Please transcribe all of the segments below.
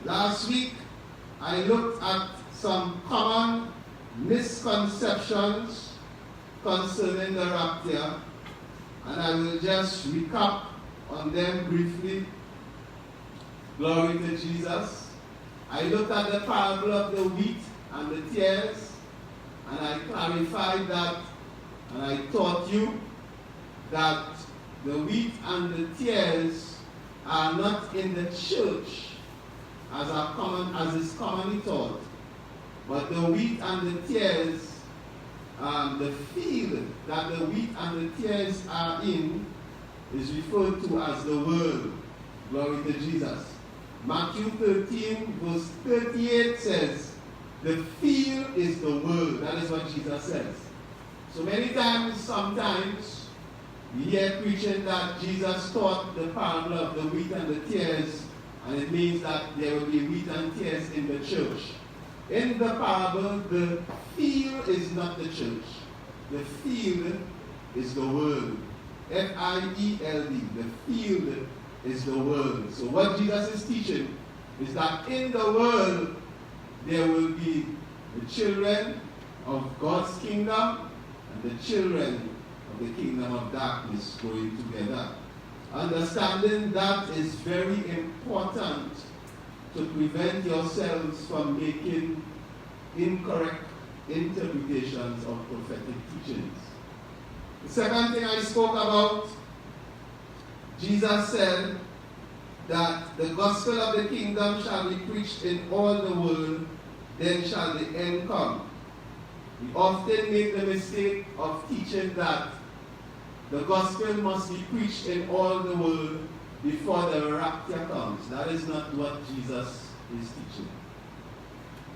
Last week, I looked at some common misconceptions concerning the rapture, and I will just recap on them briefly. Glory to Jesus. I looked at the parable of the wheat and the tares, and I clarified that, and I taught you that the wheat and the tares are not in the church as is commonly taught, but the wheat and the tares, the field that the wheat and the tares are in, is referred to as the world. Glory to Jesus. Matthew 13 verse 38 says, the field is the world. That is what Jesus says. So many times, sometimes, we hear preaching that Jesus taught the parable of the wheat and the tares, and it means that there will be wheat and tares in the church. In the parable, the field is not the church. The field is the world. F-I-E-L-D. The field is the world. So what Jesus is teaching is that in the world, there will be the children of God's kingdom and the children of the kingdom of darkness going together. Understanding that is very important to prevent yourselves from making incorrect interpretations of prophetic teachings. The second thing I spoke about, Jesus said that the gospel of the kingdom shall be preached in all the world, then shall the end come. We often make the mistake of teaching that the gospel must be preached in all the world before the rapture comes. That is not what Jesus is teaching.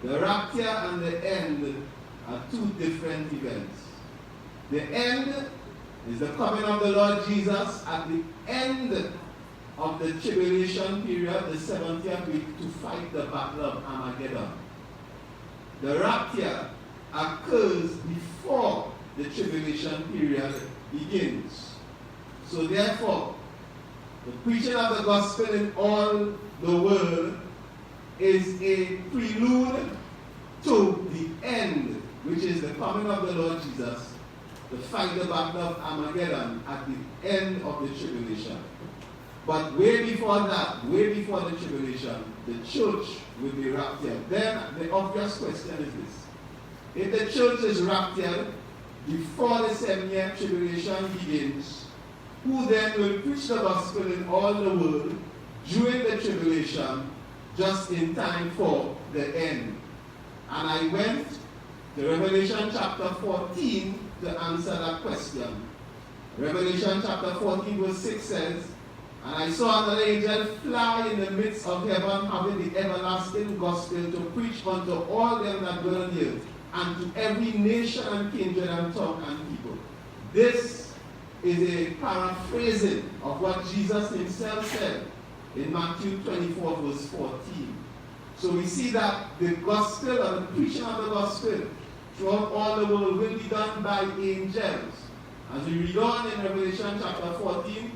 The rapture and the end are two different events. The end is the coming of the Lord Jesus at the end of the tribulation period, the 70th week, to fight the battle of Armageddon. The rapture occurs before the tribulation period begins. So therefore, the preaching of the gospel in all the world is a prelude to the end, which is the coming of the Lord Jesus to fight the battle of Armageddon at the end of the tribulation. But way before that, way before the tribulation, the church will be raptured. Then the obvious question is this. If the church is raptured before the 7-year tribulation begins, who then will preach the gospel in all the world during the tribulation, just in time for the end? And I went to Revelation chapter 14 to answer that question. Revelation chapter 14 verse 6 says, and I saw another angel fly in the midst of heaven, having the everlasting gospel to preach unto all them that dwell on the earth, and to every nation and kindred and tongue and people. This is a paraphrasing of what Jesus himself said in Matthew 24 verse 14. So we see that the gospel, or the preaching of the gospel throughout all the world, will be done by angels. As we read on in Revelation chapter 14,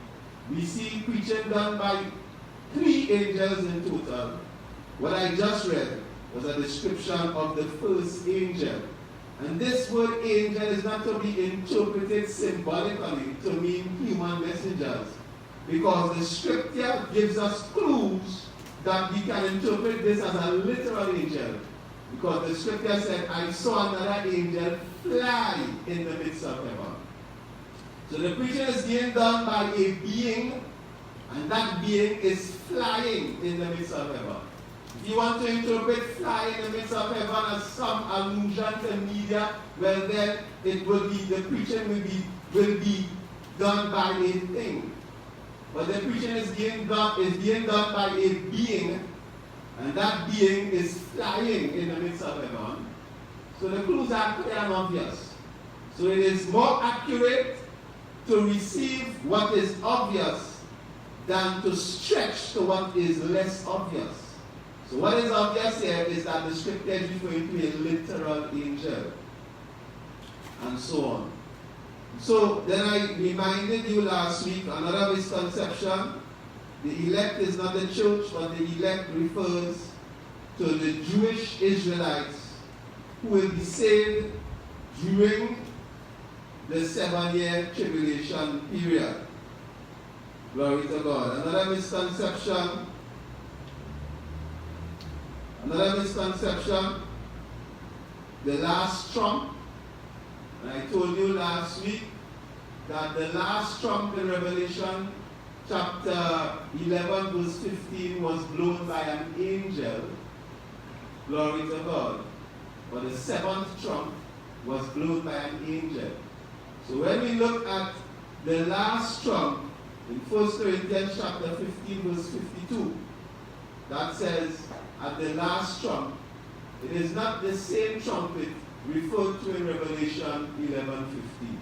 we see preaching done by 3 angels in total. What I just read was a description of the first angel. And this word angel is not to be interpreted symbolically to mean human messengers, because the scripture gives us clues that we can interpret this as a literal angel. Because the scripture said, I saw another angel fly in the midst of heaven. So the preaching is being done by a being, and that being is flying in the midst of heaven. If you want to interpret fly in the midst of heaven as some allusion to media, well then it will be, the preaching will be done by a thing. But the preaching is being done by a being, and that being is flying in the midst of heaven. So the clues are clear and obvious. So it is more accurate to receive what is obvious than to stretch to what is less obvious. So what is obvious here is that the scripture is referring to a literal angel, and so on. So then I reminded you last week another misconception. The elect is not the church, but the elect refers to the Jewish Israelites who will be saved during the 7-year tribulation period. Glory to God. Another misconception, the last trump. And I told you last week that the last trump in Revelation chapter 11 verse 15 was blown by an angel. Glory to God. But the 7th trump was blown by an angel. So when we look at the last trump in 1 Corinthians chapter 15 verse 52, that says at the last trump, it is not the same trumpet referred to in Revelation 11:15.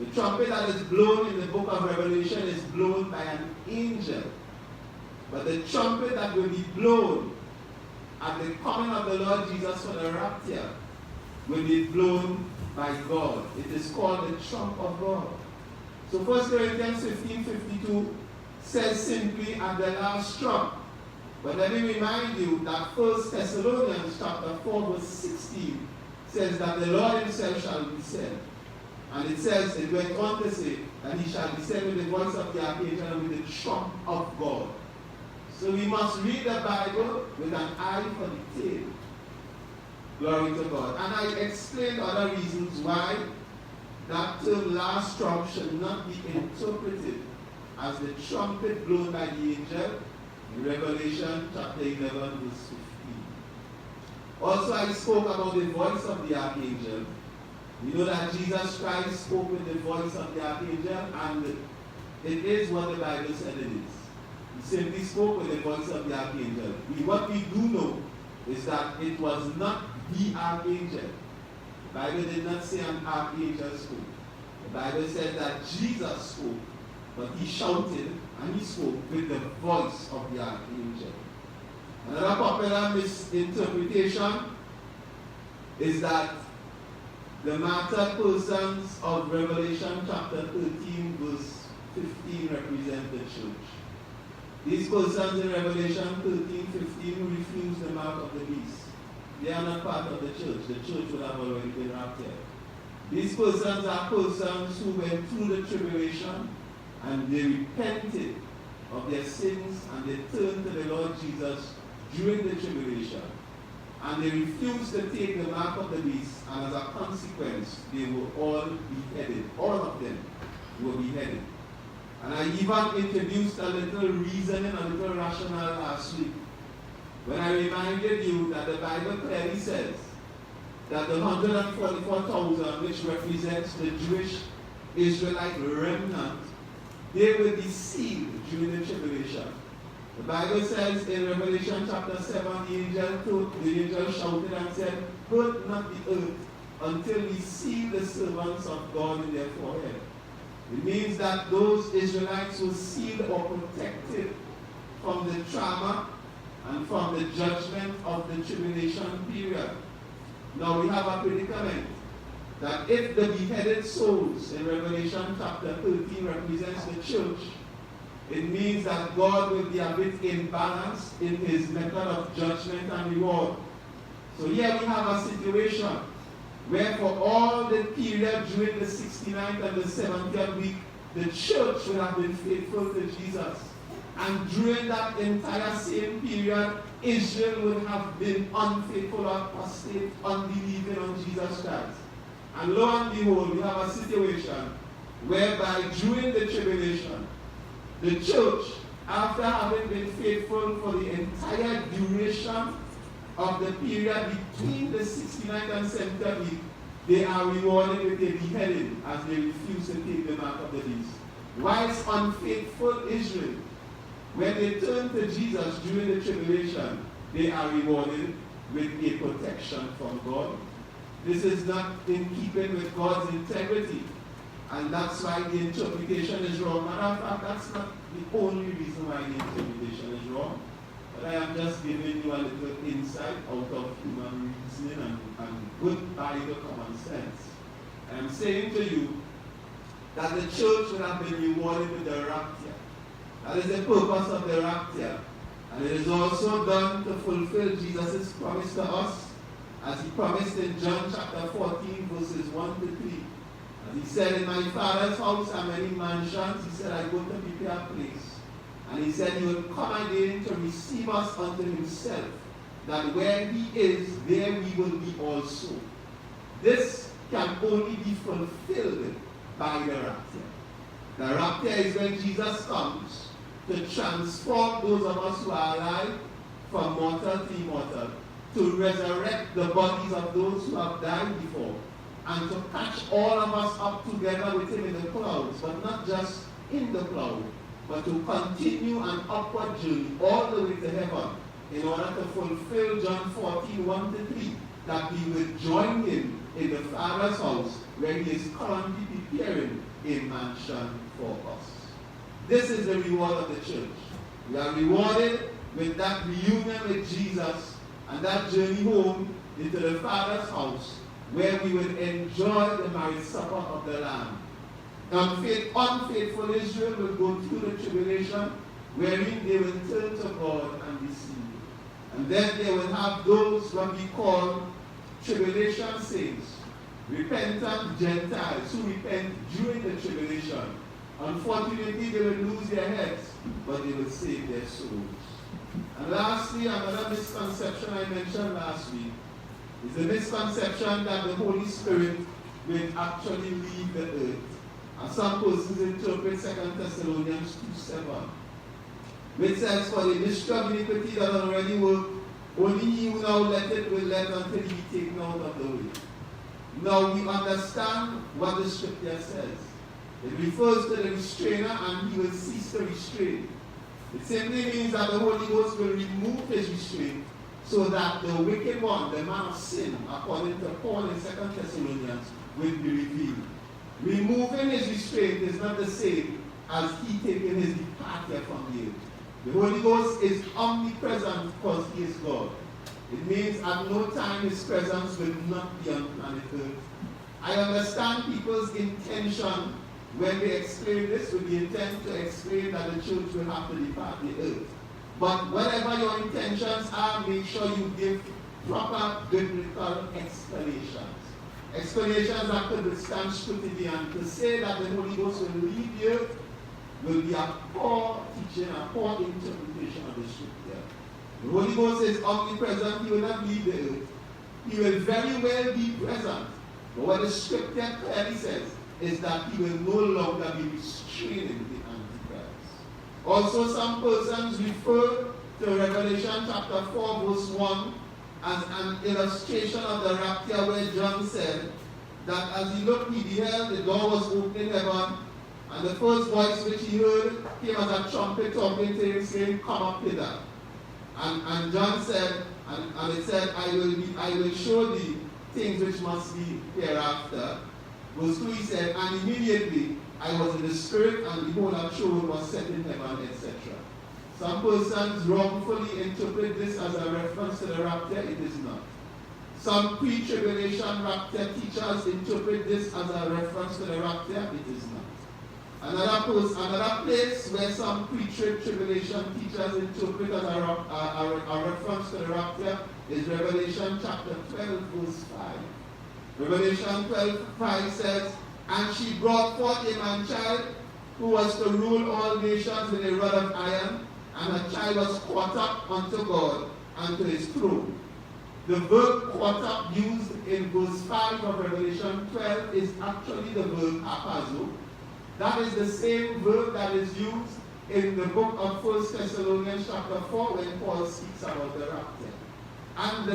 The trumpet that is blown in the book of Revelation is blown by an angel. But the trumpet that will be blown at the coming of the Lord Jesus for the rapture will be blown by God. It is called the trump of God. So 1 Corinthians 15:52 says simply at the last trump. But let me remind you that 1 Thessalonians chapter 4 verse 16 says that the Lord himself shall descend. And it says, it went on to say, that he shall descend with the voice of the archangel and with the trump of God. So we must read the Bible with an eye for detail. Glory to God. And I explained other reasons why that term last trump should not be interpreted as the trumpet blown by the angel in Revelation chapter 11 verse 15. Also I spoke about the voice of the archangel. We know that Jesus Christ spoke with the voice of the archangel, and it is what the Bible said it is. He simply spoke with the voice of the archangel. What we do know is that it was not the archangel. The Bible did not say an archangel spoke. The Bible said that Jesus spoke, but he shouted and he spoke with the voice of the archangel. Another popular misinterpretation is that the martyred persons of Revelation chapter 13 verse 15 represent the church. These persons in Revelation 13:15 who refuse the mark of the beast, they are not part of the church. The church would have already been raptured. These persons are persons who went through the tribulation and they repented of their sins and they turned to the Lord Jesus during the tribulation. And they refused to take the mark of the beast, and as a consequence, they were all beheaded. All of them were beheaded. And I even introduced a little reasoning, a little rationale last week, when I reminded you that the Bible clearly says that the 144,000, which represents the Jewish Israelite remnant, they will be sealed during the tribulation. The Bible says in Revelation chapter 7, the angel shouted and said, "Hurt not the earth until we see the servants of God in their forehead." It means that those Israelites were sealed or protected from the trauma and from the judgment of the tribulation period. Now we have a predicament that if the beheaded souls in Revelation chapter 13 represents the church, it means that God will be a bit imbalanced in his method of judgment and reward. So here we have a situation where for all the period during the 69th and the 70th week, the church will have been faithful to Jesus. And during that entire same period, Israel would have been unfaithful or apostate, unbelieving on Jesus Christ. And lo and behold, we have a situation whereby during the tribulation, the church, after having been faithful for the entire duration of the period between the 69th and 70th week, they are rewarded with a beheading as they refuse to take the mark of the beast. Whilst unfaithful Israel, when they turn to Jesus during the tribulation, they are rewarded with a protection from God. This is not in keeping with God's integrity. And that's why the interpretation is wrong. Matter of fact, that's not the only reason why the interpretation is wrong. But I am just giving you a little insight out of human reasoning and good Bible common sense. I am saying to you that the church will have been rewarded with the rapture. That is the purpose of the rapture. And it is also done to fulfill Jesus' promise to us, as he promised in John chapter 14, verses 1 to 3. As he said, in my Father's house are many mansions. He said, I go to prepare a place. And he said he will come again to receive us unto himself, that where he is, there we will be also. This can only be fulfilled by the rapture. The rapture is when Jesus comes to transform those of us who are alive from mortal to immortal, to resurrect the bodies of those who have died before, and to catch all of us up together with him in the clouds, but not just in the cloud, but to continue an upward journey all the way to heaven, in order to fulfill John 14, 1 to 3, that we will join him in the Father's house, where he is currently preparing a mansion for us. This is the reward of the church. We are rewarded with that reunion with Jesus and that journey home into the Father's house, where we will enjoy the marriage supper of the Lamb. Unfaithful Israel will go through the tribulation, wherein they will turn to God and be saved. And then they will have those what we call tribulation saints, repentant Gentiles who repent during the tribulation. Unfortunately, they will lose their heads, but they will save their souls. And lastly, another misconception I mentioned last week is the misconception that the Holy Spirit will actually leave the earth. And some persons interpret 2 Thessalonians 2:7, which says, for the mystery of iniquity that already worked, only he who now let it will let until he be taken out of the way. Now we understand what the scripture says. It refers to the restrainer, and he will cease to restrain. It simply means that the Holy Ghost will remove his restraint, so that the wicked one, the man of sin, according to Paul in 2 Thessalonians, will be revealed. Removing his restraint is not the same as he taking his departure from the earth. The Holy Ghost is omnipresent because he is God. It means at no time his presence will not be on planet Earth. I understand people's intention when they explain this with the intent to explain that the church will have to depart the earth. But whatever your intentions are, make sure you give proper biblical explanations. Explanations that could withstand scrutiny, and to say that the Holy Ghost will leave the earth will be a poor teaching, a poor interpretation of the scripture. The Holy Ghost is omnipresent. He will not leave the earth. He will very well be present. But what the scripture clearly says is that he will no longer be restraining the Antichrist. Also, some persons refer to Revelation chapter 4, verse 1 as an illustration of the rapture, where John said that as he looked, he beheld the door was opened in heaven, and the first voice which he heard came as a trumpet talking to him, saying, come up hither. And John said, and it said, I will show thee things which must be hereafter. Verse 2, he said, and immediately I was in the spirit, and behold, a throne was set in heaven, etc. Some persons wrongfully interpret this as a reference to the rapture. It is not. Some pre-tribulation rapture teachers interpret this as a reference to the rapture. It is not. Another place where some pre-tribulation teachers interpret as a reference to the rapture is Revelation chapter 12, verse 5. Revelation 12:5 says, and she brought forth a man-child who was to rule all nations with a rod of iron, and her child was caught up unto God and to his throne. The verb caught up used in verse 5 of Revelation 12 is actually the verb hapazo. That is the same verb that is used in the book of 1 Thessalonians chapter 4 when Paul speaks about the rapture. And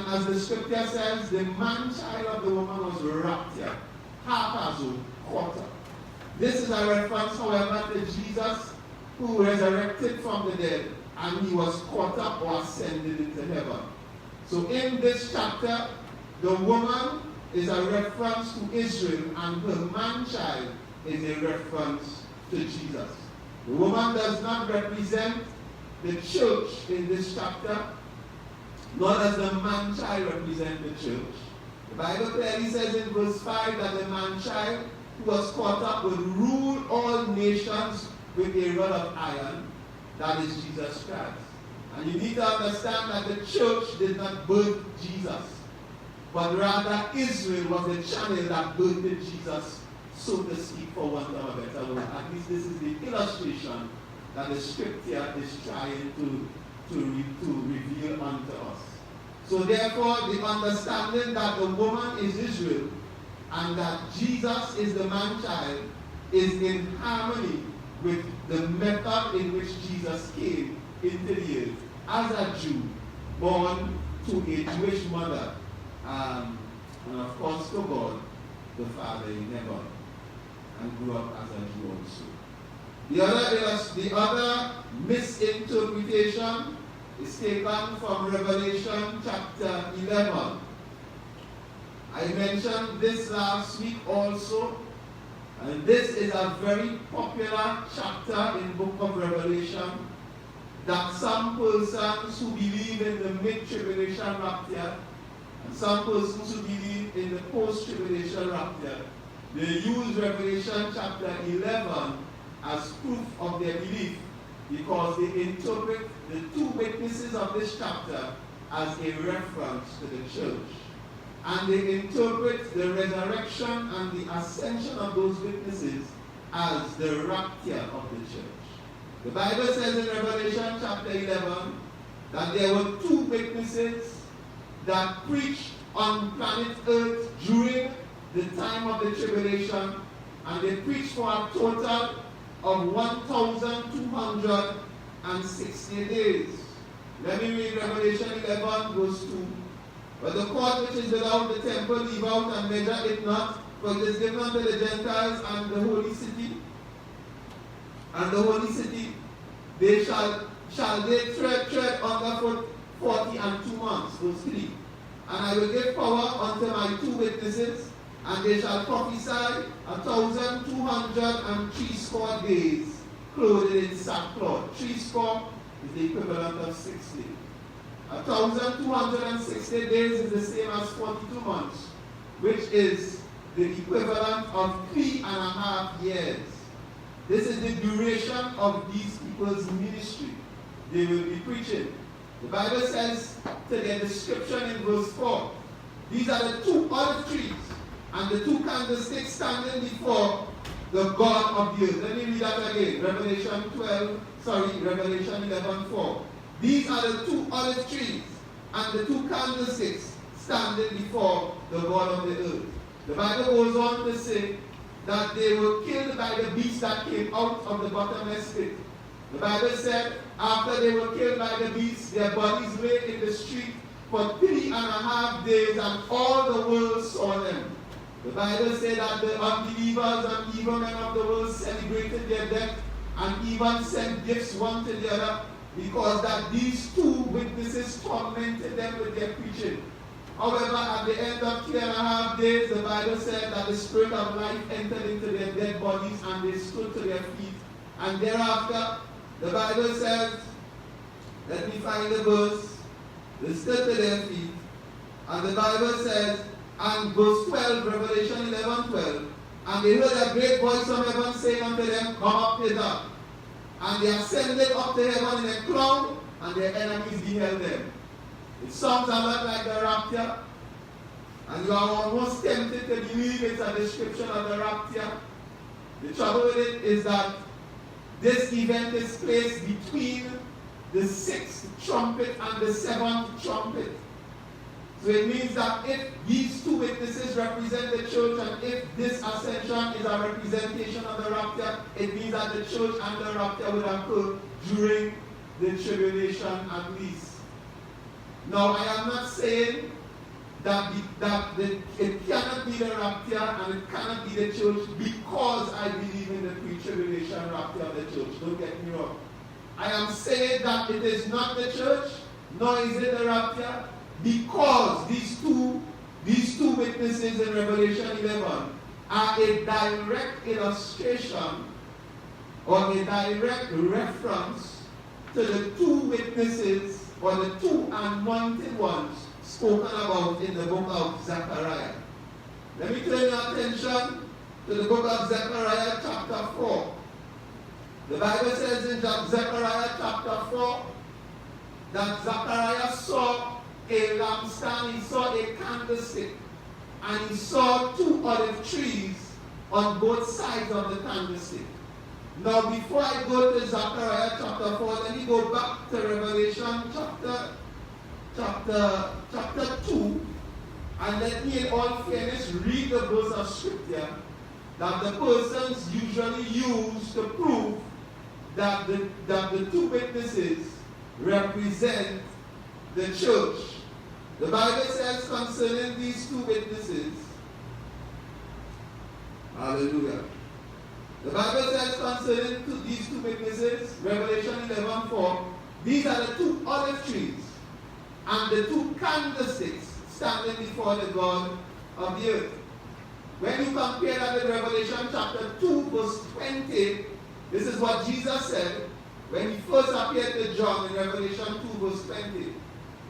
as the scripture says, the man-child of the woman was raptured, hapazo, caught up. This is a reference, however, to Jesus, who resurrected from the dead, and he was caught up or ascended into heaven. So in this chapter, the woman is a reference to Israel, and her man-child is a reference to Jesus. The woman does not represent the church in this chapter, nor does the man-child represent the church. The Bible clearly says in verse 5 that the man-child who was caught up would rule all nations with a rod of iron. That is Jesus Christ. And you need to understand that the church did not birth Jesus, but rather Israel was the channel that birthed Jesus, so to speak, for want of a better word. At least this is the illustration that the scripture is trying to reveal unto us. So therefore, the understanding that the woman is Israel and that Jesus is the man-child is in harmony with the method in which Jesus came into the earth as a Jew, born to a Jewish mother, and of course to God, the Father in heaven, and grew up as a Jew also. The other misinterpretation is taken from Revelation chapter 11. I mentioned this last week also, and this is a very popular chapter in the book of Revelation, that some persons who believe in the mid-tribulation rapture and some persons who believe in the post-tribulation rapture, they use Revelation chapter 11 as proof of their belief, because they interpret the two witnesses of this chapter as a reference to the church. And they interpret the resurrection and the ascension of those witnesses as the rapture of the church. The Bible says in Revelation chapter 11 that there were two witnesses that preached on planet Earth during the time of the tribulation, and they preached for a total of 1,260 days. Let me read Revelation 11 verse 2. But the court which is without the temple leave out and measure it not, for it is given unto the Gentiles and the holy city. And the holy city, they shall they tread underfoot 40 and 2 months. Verse 3. And I will give power unto my two witnesses, and they shall prophesy 1,260 days, clothed in sackcloth. 60 is the equivalent of 60. 1,260 days is the same as 42 months, which is the equivalent of 3.5 years. This is the duration of these people's ministry. They will be preaching. The Bible says to their description in verse 4, these are the two olive trees and the two candlesticks standing before the God of the earth. Let me read that again. Revelation 11:4. These are the two olive trees and the two candlesticks standing before the God of the earth. The Bible goes on to say that they were killed by the beast that came out of the bottomless pit. The Bible said after they were killed by the beast, their bodies lay in the street for 3.5 days, and all the world saw them. The Bible said that the unbelievers and evil men of the world celebrated their death and even sent gifts one to the other, because that these two witnesses tormented them with their preaching. However, at the end of 3.5 days, the Bible said that the spirit of life entered into their dead bodies and they stood to their feet. And thereafter, the Bible says, let me find the verse, they stood to their feet. And the Bible says, and verse 12, Revelation 11:12, and they heard a great voice from heaven saying unto them, come up hither. And they ascended up to heaven in a cloud, and their enemies beheld them. It sounds a lot like the rapture, and you are almost tempted to believe it's a description of the rapture. The trouble with it is that this event is placed between the 6th trumpet and the 7th trumpet. So it means that if these two witnesses represent the church, and if this ascension is a representation of the rapture, it means that the church and the rapture will occur during the tribulation at least. Now, I am not saying that it cannot be the rapture and it cannot be the church because I believe in the pre-tribulation rapture of the church. Don't get me wrong. I am saying that it is not the church, nor is it the rapture, because these two witnesses in Revelation 11 are a direct illustration or a direct reference to the two witnesses or the two anointed ones spoken about in the book of Zechariah. Let me turn your attention to the book of Zechariah chapter 4. The Bible says in Zechariah chapter 4 that Zachariah saw a lampstand, he saw a candlestick, and he saw 2 olive trees on both sides of the candlestick. Now, before I go to Zechariah chapter 4, let me go back to Revelation chapter 2, and let me in all fairness read the verse of scripture that the persons usually use to prove that the 2 witnesses represent the church. The Bible says concerning these 2 witnesses, hallelujah. The Bible says concerning these 2 witnesses, Revelation 11:4, these are the 2 olive trees and the 2 candlesticks standing before the God of the earth. When you compare that with Revelation chapter 2 verse 20, this is what Jesus said when he first appeared to John in Revelation 2 verse 20.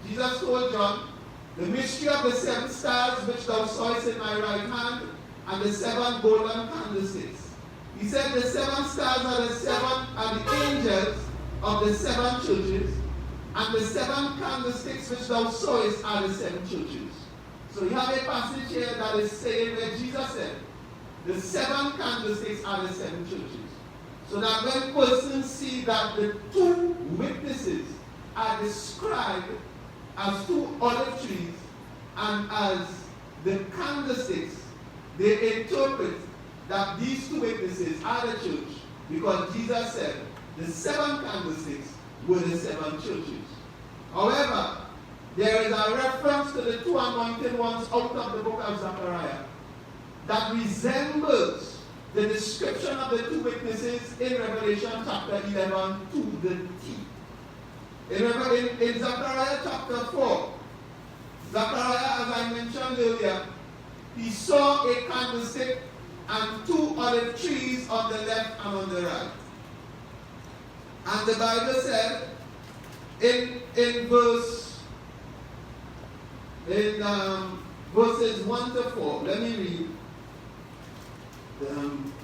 Jesus told John, the mystery of the 7 stars which thou sawest in my right hand, and the 7 golden candlesticks. He said the 7 stars are the angels of the 7 churches, and the 7 candlesticks which thou sawest are the 7 churches. So you have a passage here that is saying where Jesus said, the 7 candlesticks are the 7 churches. So that when persons see that the 2 witnesses are described as 2 olive trees and as the candlesticks, they interpret that these 2 witnesses are the church, because Jesus said the 7 candlesticks were the 7 churches. However, there is a reference to the 2 anointed ones out of the book of Zechariah that resembles the description of the 2 witnesses in Revelation chapter 11 to the T. In Zechariah chapter 4, Zechariah, as I mentioned earlier, he saw a candlestick and 2 olive trees on the left and on the right. And the Bible said in verses 1 to 4, let me read.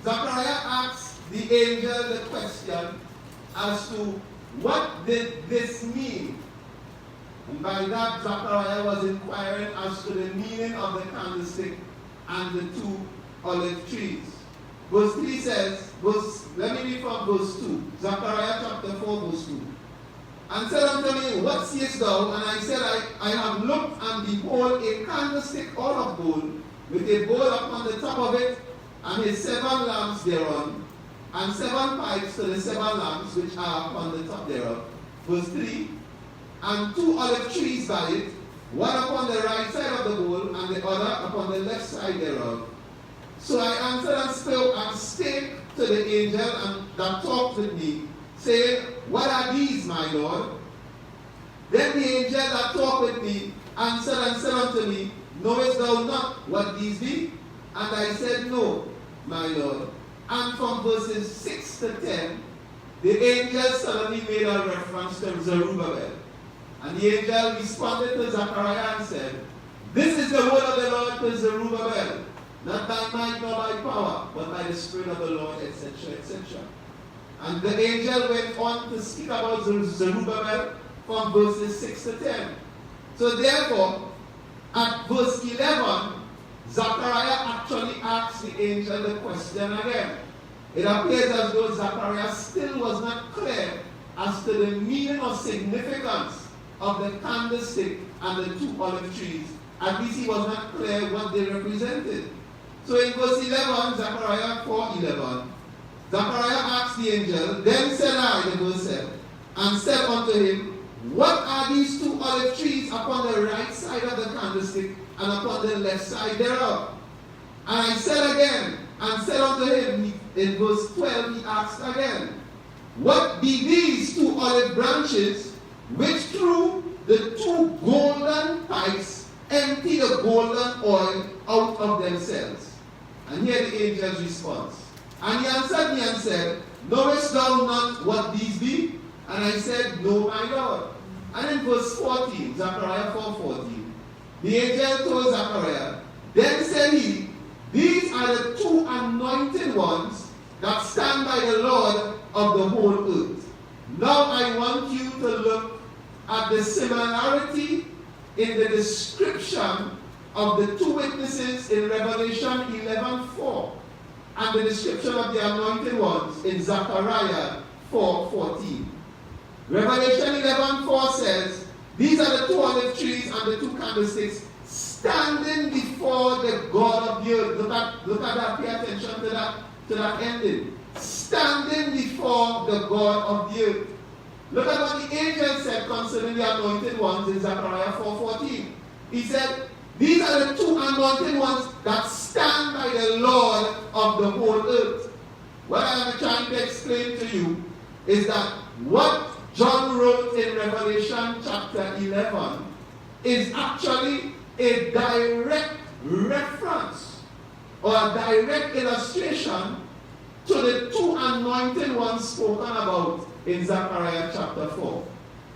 Zechariah asked the angel the question as to what did this mean. And by that, Zechariah was inquiring as to the meaning of the candlestick and the 2 olive trees. Verse 3 says, let me read from verse 2. Zechariah chapter 4, verse 2. And said unto me, what seest thou? And I said, I have looked, and behold, a candlestick all of gold, with a bowl upon the top of it, and his 7 lamps thereon, and 7 pipes to the 7 lamps which are upon the top thereof. Verse 3. And 2 olive trees by it, one upon the right side of the bowl, and the other upon the left side thereof. So I answered and spake to the angel that talked with me, saying, what are these, my Lord? Then the angel that talked with me answered and said unto me, knowest thou not what these be? And I said, no, my Lord. And from verses 6 to 10, the angel suddenly made a reference to Zerubbabel. And the angel responded to Zechariah and said, this is the word of the Lord to Zerubbabel, not by might nor by power, but by the Spirit of the Lord, etc., etc. And the angel went on to speak about Zerubbabel from verses 6 to 10. So therefore, at verse 11, Zechariah actually asked the angel the question again. It appears as though Zechariah still was not clear as to the meaning or significance of the candlestick and the 2 olive trees. At least he was not clear what they represented. So in verse 11, Zechariah 4:11, Zechariah asked the angel, then said I, the verse said, and said unto him, what are these 2 olive trees upon the right side of the candlestick and upon the left side thereof? And I said again, and said unto him, in verse 12, he asked again, what be these 2 olive branches which through the 2 golden pipes empty the golden oil out of themselves? And here the angel's response. And he answered me and said, knowest thou not what these be? And I said, no, my Lord. And in verse 14, Zechariah 4:14, the angel told Zechariah, then said he, these are the 2 anointed ones that stand by the Lord of the whole earth. Now I want you to look at the similarity in the description of the two witnesses in Revelation 11:4 and the description of the anointed ones in Zechariah 4:14. Revelation 11:4 says, these are the two olive trees and the two candlesticks standing before the God of the earth. Look at that, pay attention to that ending. Standing before the God of the earth. Look at what the angel said concerning the anointed ones in Zechariah 4:14. He said, these are the two anointed ones that stand by the Lord of the whole earth. What I am trying to explain to you is that what John wrote in Revelation chapter 11 is actually a direct reference or a direct illustration to the two anointed ones spoken about in Zechariah chapter 4.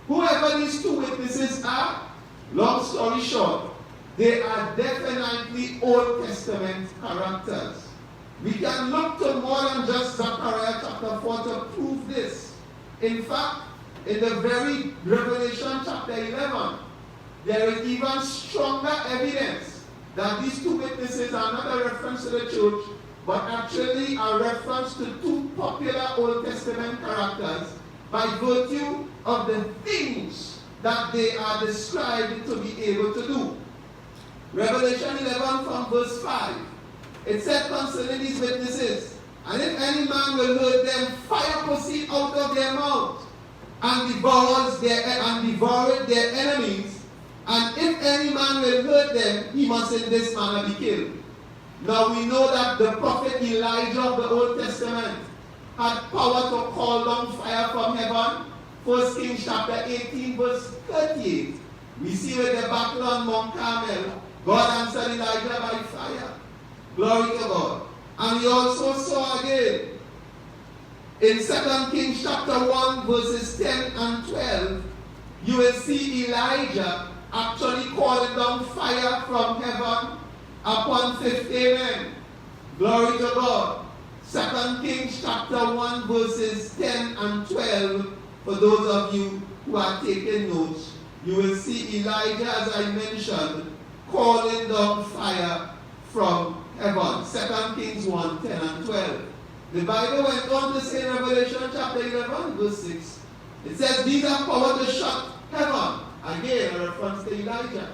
Whoever these two witnesses are, long story short, they are definitely Old Testament characters. We can look to more than just Zechariah chapter 4 to prove this. In fact, in the very Revelation chapter 11, there is even stronger evidence that these two witnesses are not a reference to the church, but actually a reference to two popular Old Testament characters by virtue of the things that they are described to be able to do. Revelation 11 from verse 5. It said concerning these witnesses, and if any man will hurt them, fire proceed out of their mouth, and devoureth their enemies, and if any man will hurt them, he must in this manner be killed. Now we know that the prophet Elijah of the Old Testament had power to call down fire from heaven. 1 Kings chapter 18 verse 38. We see with the battle on Mount Carmel, God answered Elijah by fire. Glory to God. And we also saw again in 2 Kings chapter 1 verses 10 and 12, you will see Elijah actually calling down fire from heaven upon 50 men. Glory to God. 2 Kings chapter 1 verses 10 and 12, for those of you who are taking notes, you will see Elijah, as I mentioned, calling down fire from heaven. 2 Kings 1, 10 and 12. The Bible went on to say in Revelation chapter 11, verse 6, it says, these have power to shut heaven. Again, a reference to Elijah.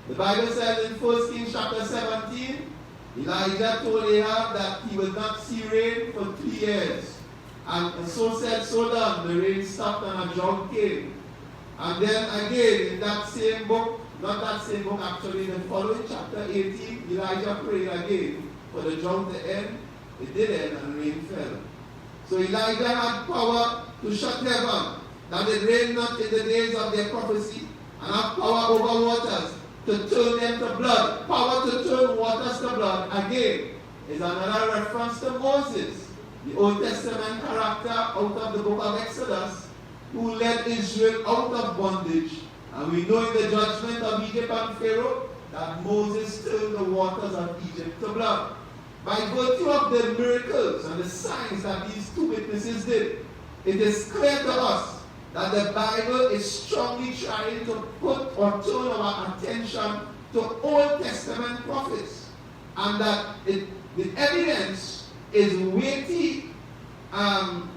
The Bible says in 1 Kings chapter 17, Elijah told Ahab that he would not see rain for 3 years. And so said, so done. The rain stopped and a drought came. And then again, in that same book, not that same book actually, the following chapter 18, Elijah prayed again for the drought to end. It did end and rain fell. So Elijah had power to shut heaven, that it rained not in the days of their prophecy, and have power over waters to turn them to blood. Power to turn waters to blood, again, is another reference to Moses, the Old Testament character out of the book of Exodus, who led Israel out of bondage. And we know in the judgment of Egypt and Pharaoh that Moses turned the waters of Egypt to blood. By virtue of the miracles and the signs that these two witnesses did, it is clear to us that the Bible is strongly trying to put or turn our attention to Old Testament prophets, and that the evidence is weighty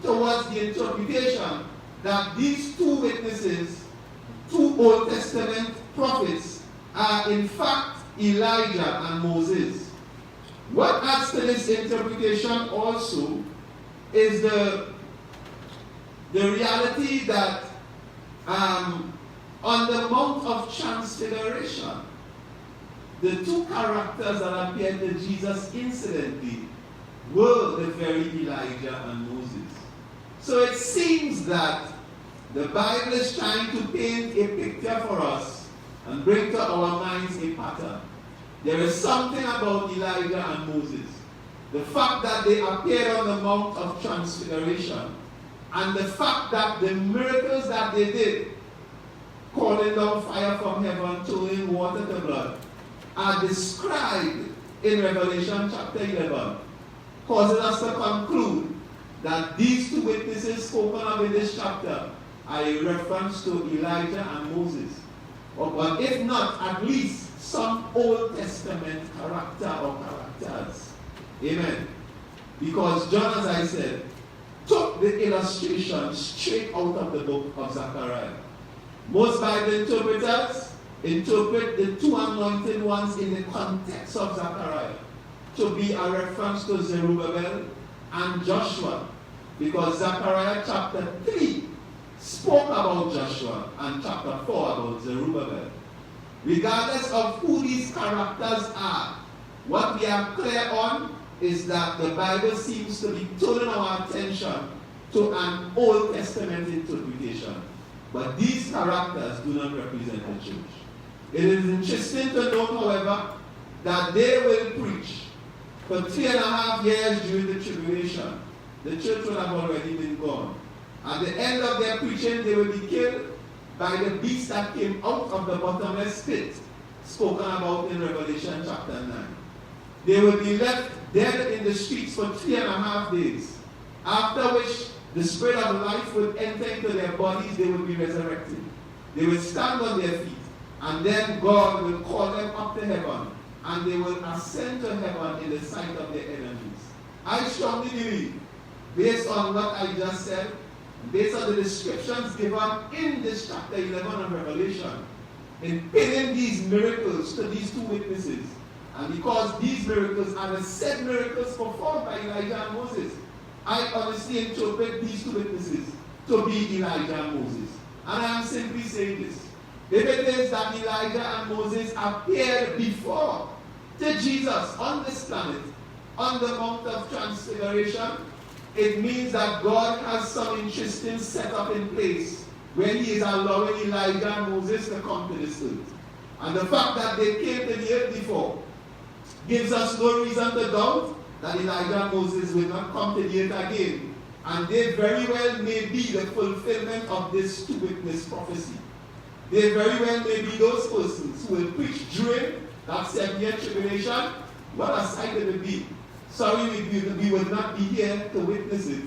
towards the interpretation that these two witnesses, two Old Testament prophets, are in fact Elijah and Moses. What adds to this interpretation also is the reality that on the Mount of Transfiguration, the two characters that appeared to Jesus incidentally were the very Elijah and Moses. So it seems that the Bible is trying to paint a picture for us and bring to our minds a pattern. There is something about Elijah and Moses. The fact that they appeared on the Mount of Transfiguration, and the fact that the miracles that they did, calling down fire from heaven, turning water to blood, are described in Revelation chapter 11, causes us to conclude that these two witnesses spoken of in this chapter a reference to Elijah and Moses. But if not, at least some Old Testament character or characters. Amen. Because John, as I said, took the illustration straight out of the book of Zechariah. Most Bible interpreters interpret the two anointed ones in the context of Zechariah to be a reference to Zerubbabel and Joshua, because Zechariah chapter 3 spoke about Joshua and chapter 4 about Zerubbabel. Regardless of who these characters are, what we are clear on is that the Bible seems to be turning our attention to an Old Testament interpretation. But these characters do not represent the church. It is interesting to note, however, that they will preach for 3.5 years during the tribulation. The church will have already been gone. At the end of their preaching, they will be killed by the beast that came out of the bottomless pit, spoken about in Revelation chapter 9. They will be left dead in the streets for 3.5 days, after which the spirit of life will enter into their bodies. They will be resurrected. They will stand on their feet, and then God will call them up to heaven, and they will ascend to heaven in the sight of their enemies. I strongly believe, based on what I just said, based on the descriptions given in this chapter 11 of Revelation, in pinning these miracles to these two witnesses, and because these miracles are the said miracles performed by Elijah and Moses, I honestly interpret these two witnesses to be Elijah and Moses. And I am simply saying this. If it is that Elijah and Moses appeared before to Jesus on this planet, on the Mount of Transfiguration, it means that God has some interesting setup in place where he is allowing Elijah and Moses to come to this earth. And the fact that they came to the earth before gives us no reason to doubt that Elijah and Moses will not come to the earth again. And they very well may be the fulfillment of this two-witness prophecy. They very well may be those persons who will preach during that 7-year tribulation. What a sight it will be. Sorry, we would not be here to witness it.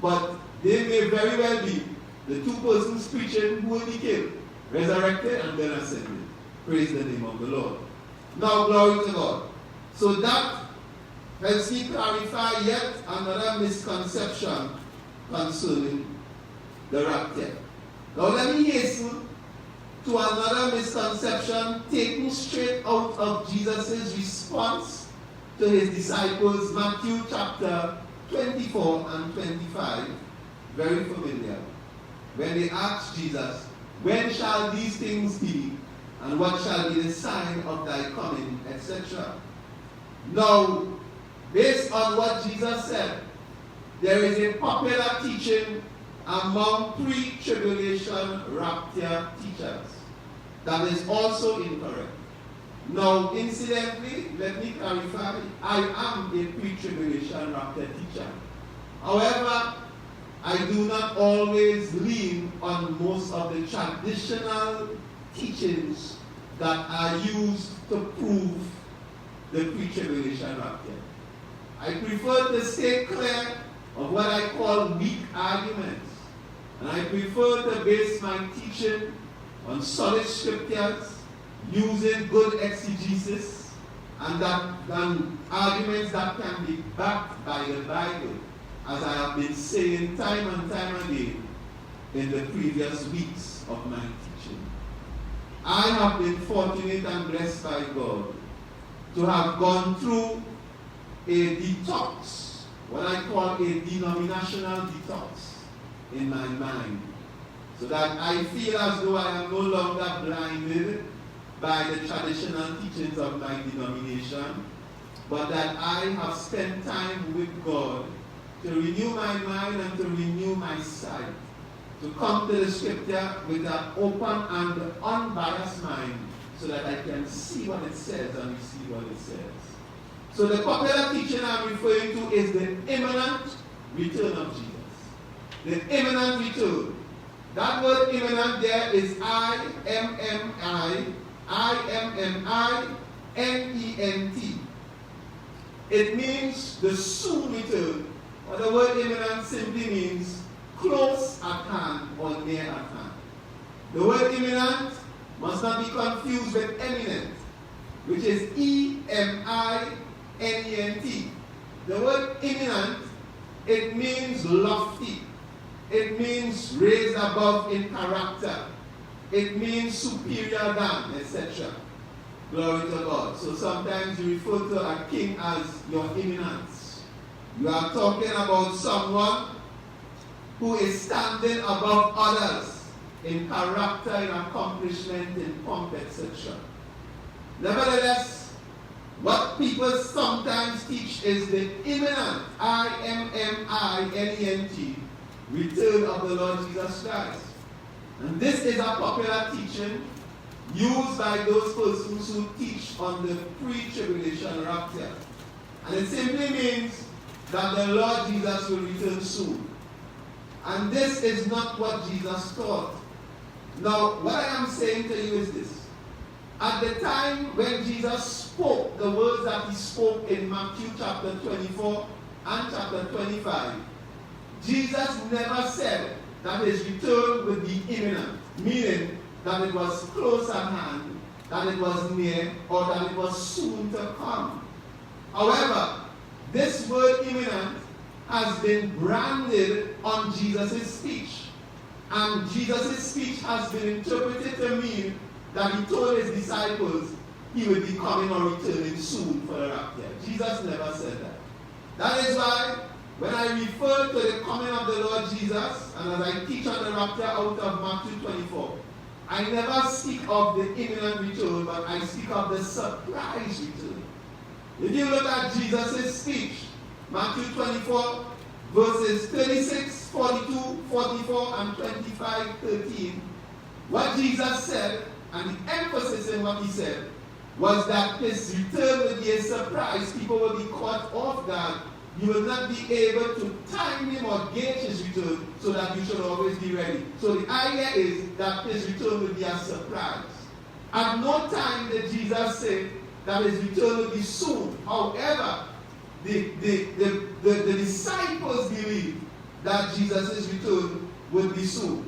But they may very well be the two persons preaching who will be killed, resurrected, and then ascended. Praise the name of the Lord. Now, glory to God. So that helps me clarify yet another misconception concerning the rapture. Now let me hasten to another misconception taken straight out of Jesus' response to his disciples, Matthew chapter 24 and 25, very familiar. When they asked Jesus, when shall these things be, and what shall be the sign of thy coming, etc. Now, based on what Jesus said, there is a popular teaching among pre-tribulation rapture teachers that is also incorrect. Now, incidentally, let me clarify, I am a pre-tribulation rapture teacher. However, I do not always lean on most of the traditional teachings that are used to prove the pre-tribulation rapture. I prefer to stay clear of what I call weak arguments. And I prefer to base my teaching on solid scriptures, using good exegesis, and arguments that can be backed by the Bible, as I have been saying time and time again in the previous weeks of my teaching. I have been fortunate and blessed by God to have gone through a detox, what I call a denominational detox in my mind, so that I feel as though I am no longer blinded by the traditional teachings of my denomination, but that I have spent time with God to renew my mind and to renew my sight, to come to the scripture with an open and unbiased mind, so that I can see what it says and receive what it says. So the popular teaching I'm referring to is the imminent return of Jesus. The imminent return. That word imminent there is I-M-M-I-N-E-N-T. It means the soon return. Or the word imminent simply means close at hand or near at hand. The word imminent must not be confused with eminent, which is E-M-I-N-E-N-T. The word imminent, it means lofty. It means raised above in character. It means superior than, etc. Glory to God. So sometimes you refer to a king as your eminence. You are talking about someone who is standing above others in character, in accomplishment, in pomp, etc. Nevertheless, what people sometimes teach is the imminent, I-M-M-I-N-E-N-T, return of the Lord Jesus Christ. And this is a popular teaching used by those persons who teach on the pre-tribulation rapture. And it simply means that the Lord Jesus will return soon. And this is not what Jesus taught. Now, what I am saying to you is this. At the time when Jesus spoke the words that he spoke in Matthew chapter 24 and chapter 25, Jesus never said that his return would be imminent, meaning that it was close at hand, that it was near, or that it was soon to come. However, this word imminent has been branded on Jesus' speech. And Jesus' speech has been interpreted to mean that he told his disciples he would be coming or returning soon for the rapture. Jesus never said that. That is why when I refer to the coming of the Lord Jesus, and as I teach on the rapture out of Matthew 24, I never speak of the imminent return, but I speak of the surprise return. If you look at Jesus' speech, Matthew 24, verses 36, 42, 44, and 25, 13, what Jesus said, and the emphasis in what he said, was that his return will be a surprise. People will be caught off guard. You will not be able to time him or gauge his return so that you should always be ready. So the idea is that his return will be a surprise. At no time did Jesus say that his return will be soon. However, the disciples believed that Jesus' return would be soon.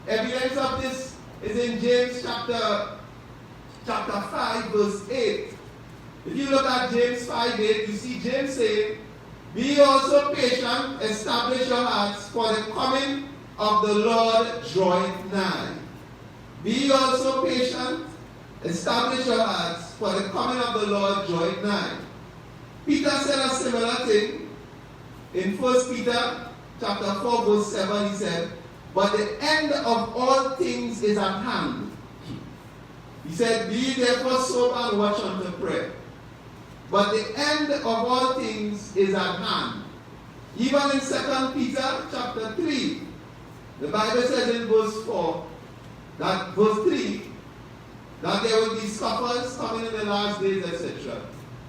Evidence of this is in James chapter 5, verse 8. If you look at James 5, 8, you see James saying, "Be also patient, establish your hearts, for the coming of the Lord draweth nigh." Be also patient, establish your hearts, for the coming of the Lord draweth nigh. Peter said a similar thing in 1 Peter chapter 4, verse 7. He said, "But the end of all things is at hand." He said, "Be therefore sober and watch unto prayer. But the end of all things is at hand." Even in 2 Peter chapter 3, the Bible says in verse 3, that there will be scoffers coming in the last days, etc.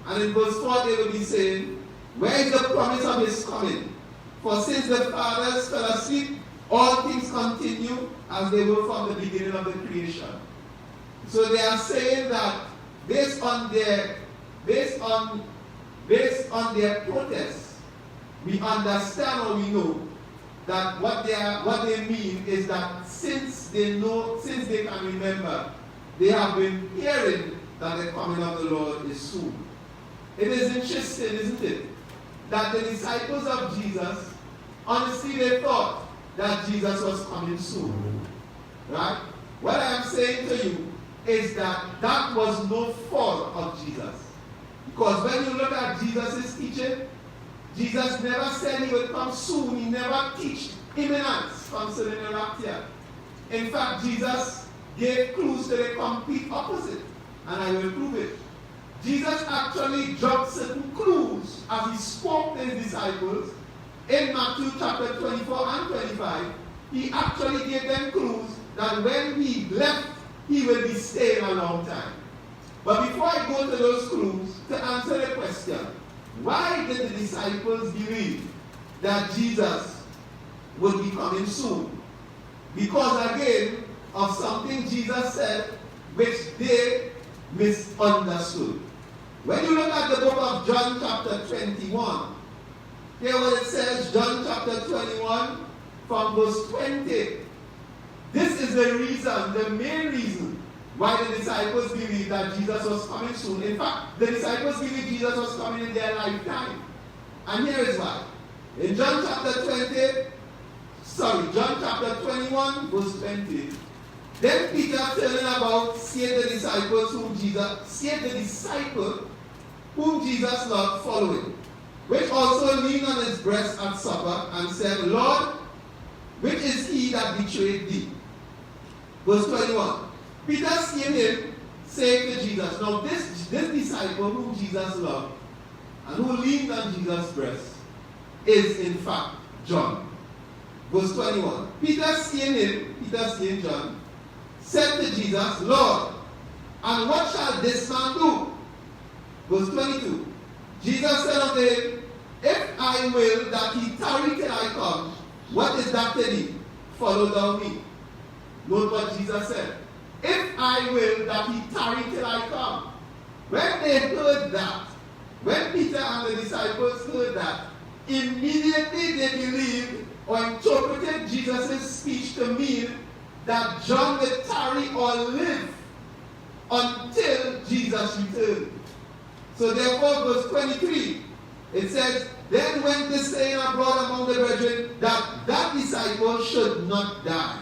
And in verse 4, they will be saying, "Where is the promise of his coming? For since the fathers fell asleep, all things continue as they were from the beginning of the creation." So they are saying that based on their protests, we understand or we know that what they mean is that since they can remember, they have been hearing that the coming of the Lord is soon. It is interesting, isn't it, that the disciples of Jesus, honestly, they thought that Jesus was coming soon. Right? What I am saying to you is that was no fault of Jesus. Because when you look at Jesus' teaching, Jesus never said he would come soon. He never taught imminence concerning the rapture. In fact, Jesus gave clues to the complete opposite. And I will prove it. Jesus actually dropped certain clues as he spoke to his disciples. In Matthew chapter 24 and 25, he actually gave them clues that when he left, he will be staying a long time. But before I go to those clues, to answer the question, why did the disciples believe that Jesus would be coming soon? Because again, of something Jesus said which they misunderstood. When you look at the book of John chapter 21, here what it says, John chapter 21, from verse 20. This is the reason, the main reason, why the disciples believed that Jesus was coming soon. In fact, the disciples believed Jesus was coming in their lifetime. And here is why. In John chapter 21, verse 20, then Peter turning about said the disciple whom Jesus loved following, which also leaned on his breast at supper, and said, Lord, which is he that betrayed thee? Verse 21. Peter seeing him, saying to Jesus, now this disciple whom Jesus loved, and who leaned on Jesus' breast, is in fact John. Verse 21. Peter seeing John, said to Jesus, Lord, and what shall this man do? Verse 22. Jesus said unto him, if I will that he tarry till I come, what is that to thee? Follow thou me. Note what Jesus said. If I will that he tarry till I come. When they heard that, when Peter and the disciples heard that, immediately they believed or interpreted Jesus' speech to mean that John would tarry or live until Jesus returned. So therefore, verse 23, it says, then went this saying abroad among the brethren, that disciple should not die.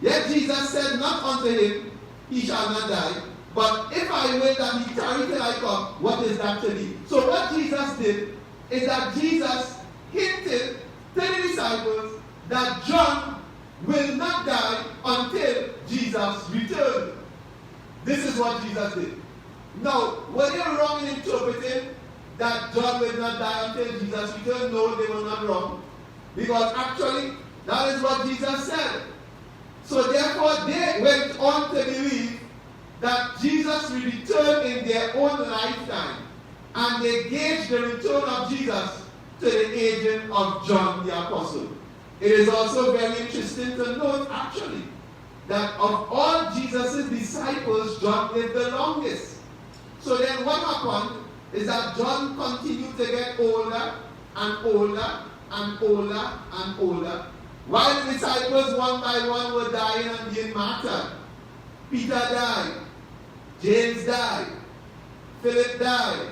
Yet Jesus said not unto him, he shall not die, but if I will that he tarry till I come, what is that to thee? So what Jesus did is that Jesus hinted to the disciples that John will not die until Jesus returned. This is what Jesus did. Now, were they wrong in interpreting that John will not die until Jesus returned? No, they were not wrong. Because actually, that is what Jesus said. So therefore, they went on to believe that Jesus will return in their own lifetime. And they gauged the return of Jesus to the agent of John the Apostle. It is also very interesting to note, actually, that of all Jesus' disciples, John lived the longest. So then what happened is that John continued to get older and older and older and older, while the disciples one by one were dying and being martyred. Peter died, James died, Philip died,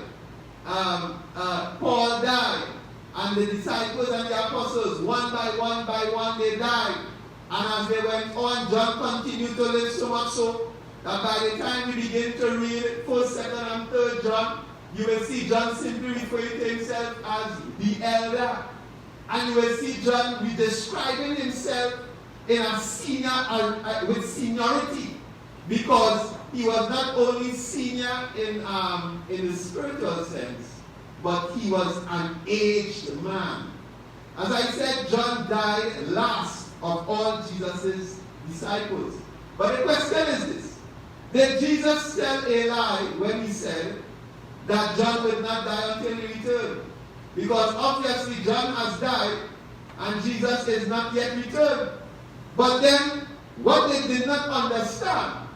Paul died, and the disciples and the apostles, one by one, they died. And as they went on, John continued to live, so much so that by the time we begin to read 1st, 2nd, and 3rd John, you will see John simply referring to himself as the elder. And you will see John describing himself in a with seniority, because he was not only senior in the spiritual sense, but he was an aged man. As I said, John died last of all Jesus' disciples. But the question is this: did Jesus tell a lie when he said that John would not die until he returned? Because obviously John has died and Jesus is not yet returned. But then what they did not understand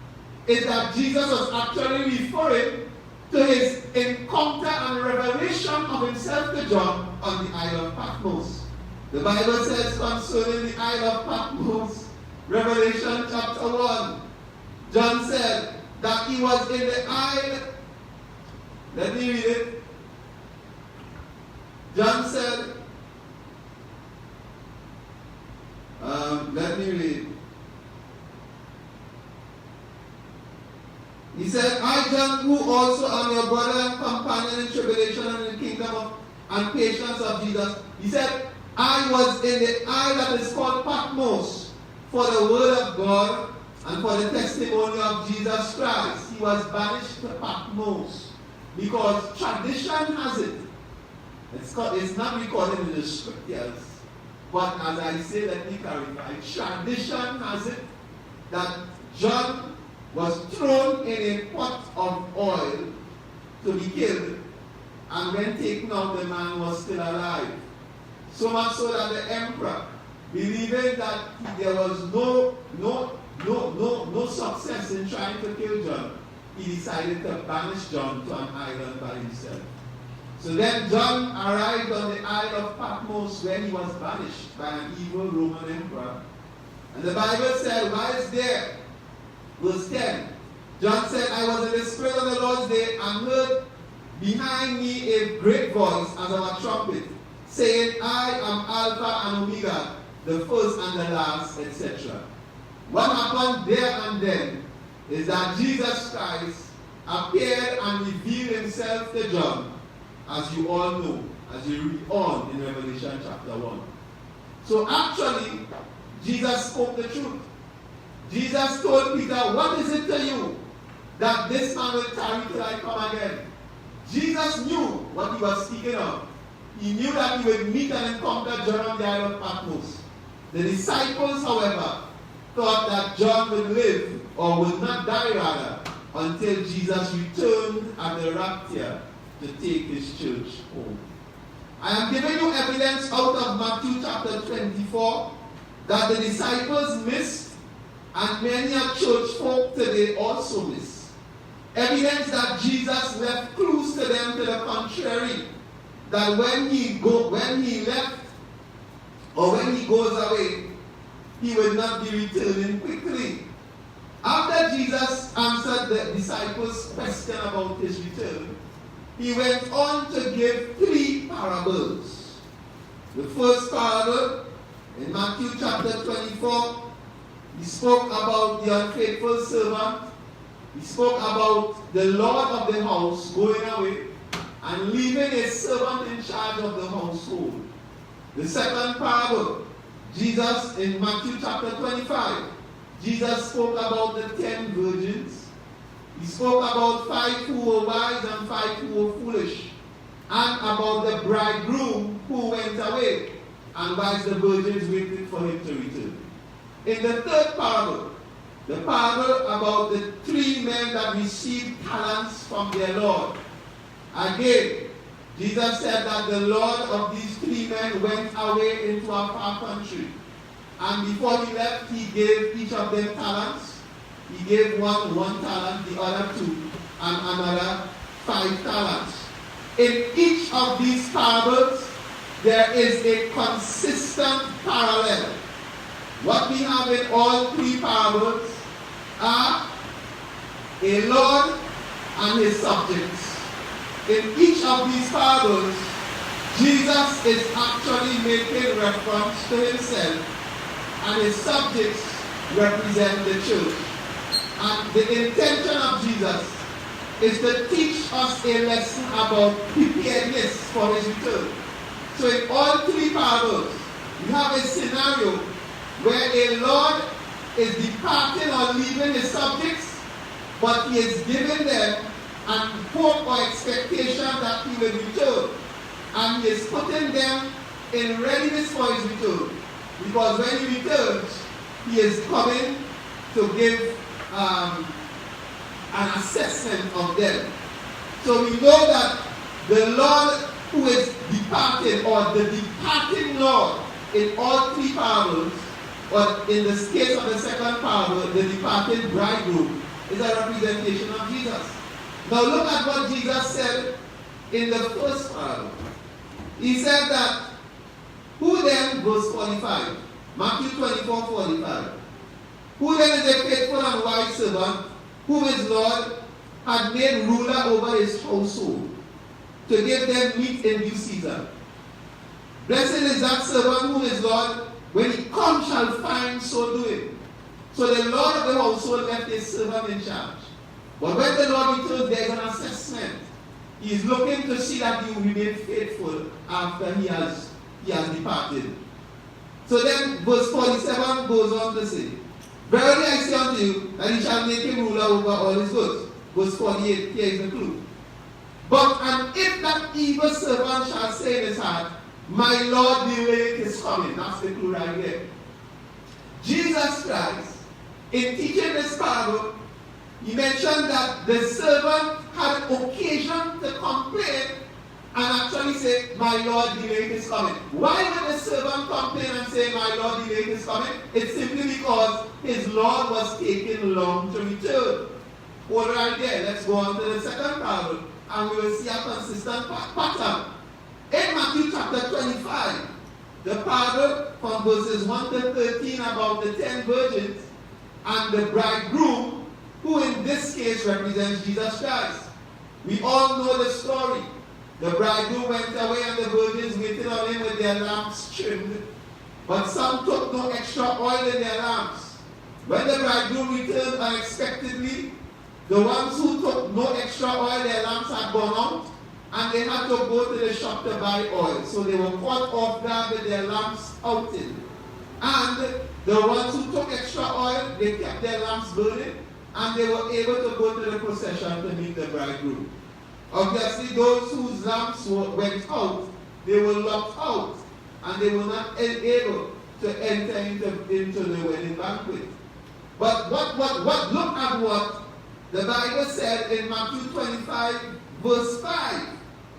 is that Jesus was actually referring to his encounter and revelation of himself to John on the Isle of Patmos. The Bible says concerning the Isle of Patmos, Revelation chapter 1, John said that he was in the isle. Let me read it. John said, let me read. He said, I, John, who also am your brother and companion in tribulation and in the kingdom and patience of Jesus. He said, I was in the isle that is called Patmos for the word of God and for the testimony of Jesus Christ. He was banished to Patmos because tradition has it. It's not recorded in the scriptures, but as I say, let me clarify. Tradition has it that John was thrown in a pot of oil to be killed, and when taken out, the man was still alive. So much so that the emperor, believing that there was no success in trying to kill John, he decided to banish John to an island by himself. So then John arrived on the Isle of Patmos, where he was banished by an evil Roman emperor. And the Bible said, whilst there, verse 10, John said, I was in the Spirit on the Lord's day and heard behind me a great voice as of a trumpet, saying, I am Alpha and Omega, the first and the last, etc. What happened there and then is that Jesus Christ appeared and revealed himself to John, as you all know, as you read on in Revelation chapter 1. So actually, Jesus spoke the truth. Jesus told Peter, what is it to you that this man will tarry till I come again? Jesus knew what he was speaking of. He knew that he would meet and encounter John on the Isle of Patmos. The disciples, however, thought that John would live, or would not die rather, until Jesus returned at the rapture to take his church home. I am giving you evidence out of Matthew chapter 24 that the disciples missed, and many a church folk today also miss. Evidence that Jesus left clues to them to the contrary, that when he left, or when he goes away, he will not be returning quickly. After Jesus answered the disciples' question about his return, he went on to give 3 parables. The first parable, in Matthew chapter 24, he spoke about the unfaithful servant. He spoke about the Lord of the house going away and leaving a servant in charge of the household. The second parable, Jesus, in Matthew chapter 25, Jesus spoke about the 10 virgins. He spoke about 5 who were wise and 5 who were foolish, and about the bridegroom who went away, and whilst the virgins waited for him to return. In the third parable, the parable about the 3 men that received talents from their Lord. Again, Jesus said that the Lord of these 3 men went away into a far country. And before he left, he gave each of them talents. He gave one talent, the other 2, and another 5 talents. In each of these parables, there is a consistent parallel. What we have in all 3 parables are a Lord and his subjects. In each of these parables, Jesus is actually making reference to himself, and his subjects represent the church. And the intention of Jesus is to teach us a lesson about preparedness for his return. So in all 3 parables, you have a scenario where a Lord is departing or leaving his subjects, but he is giving them an hope or expectation that he will return. And he is putting them in readiness for his return. Because when he returns, he is coming to give an assessment of them. So we know that the Lord who is departed, or the departing Lord in all 3 parables, or in the case of the second parable, the departed bridegroom, is a representation of Jesus. Now look at what Jesus said in the first parable. He said that, who then, verse 45, Matthew 24:45, who then is a faithful and wise servant, whom his Lord had made ruler over his household, to give them meat in due season? Blessed is that servant whom his Lord, when he comes, shall find so doing. So the Lord of the household left his servant in charge. But when the Lord returns, there is an assessment. He is looking to see that you remain faithful after he has departed. So then verse 47 goes on to say, verily I say unto you, that he shall make him ruler over all his goods. Verse 48, here is the clue. But and if that evil servant shall say in his heart, my Lord delayed his coming. That's the clue right there. Jesus Christ, in teaching this parable, he mentioned that the servant had occasion to complain and actually say, my Lord delayed his coming. Why would the servant complain and say, my Lord delayed his coming? It's simply because his Lord was taking long to return. Hold right there. Let's go on to the second parable. and we will see a consistent pattern. In Matthew chapter 25, the parable from verses 1 to 13 about the 10 virgins and the bridegroom, who in this case represents Jesus Christ. We all know the story. The bridegroom went away and the virgins waited on him with their lamps trimmed. But some took no extra oil in their lamps. When the bridegroom returned unexpectedly, the ones who took no extra oil, their lamps had gone out, and they had to go to the shop to buy oil. So they were caught off guard with their lamps out in. And the ones who took extra oil, they kept their lamps burning, and they were able to go to the procession to meet the bridegroom. Obviously, those whose lamps went out, they were locked out, and they were not able to enter into the wedding banquet. But look at what the Bible said in Matthew 25, verse 5.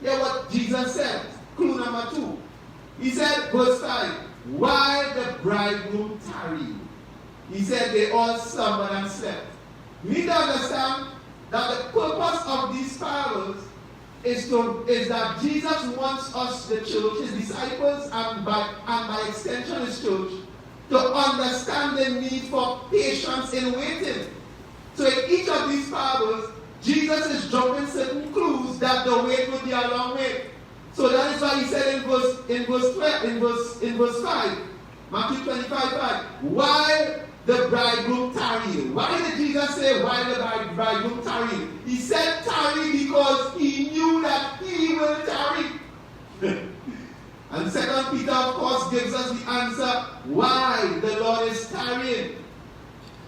Hear what Jesus said. Clue number 2. He said, verse 5, while the bridegroom tarried. He said they all slumbered and slept. We need to understand that the purpose of these parables is that Jesus wants us, the church, his disciples, and by extension his church, to understand the need for patience in waiting. So in each of these parables, Jesus is dropping certain clues that the wait would be a long wait. So that is why he said in verse 5, Matthew 25:5, while the bridegroom tarried. Why did Jesus say while the bridegroom tarried? He said tarry because he knew that he will tarry. And 2 Peter, of course, gives us the answer why the Lord is tarrying.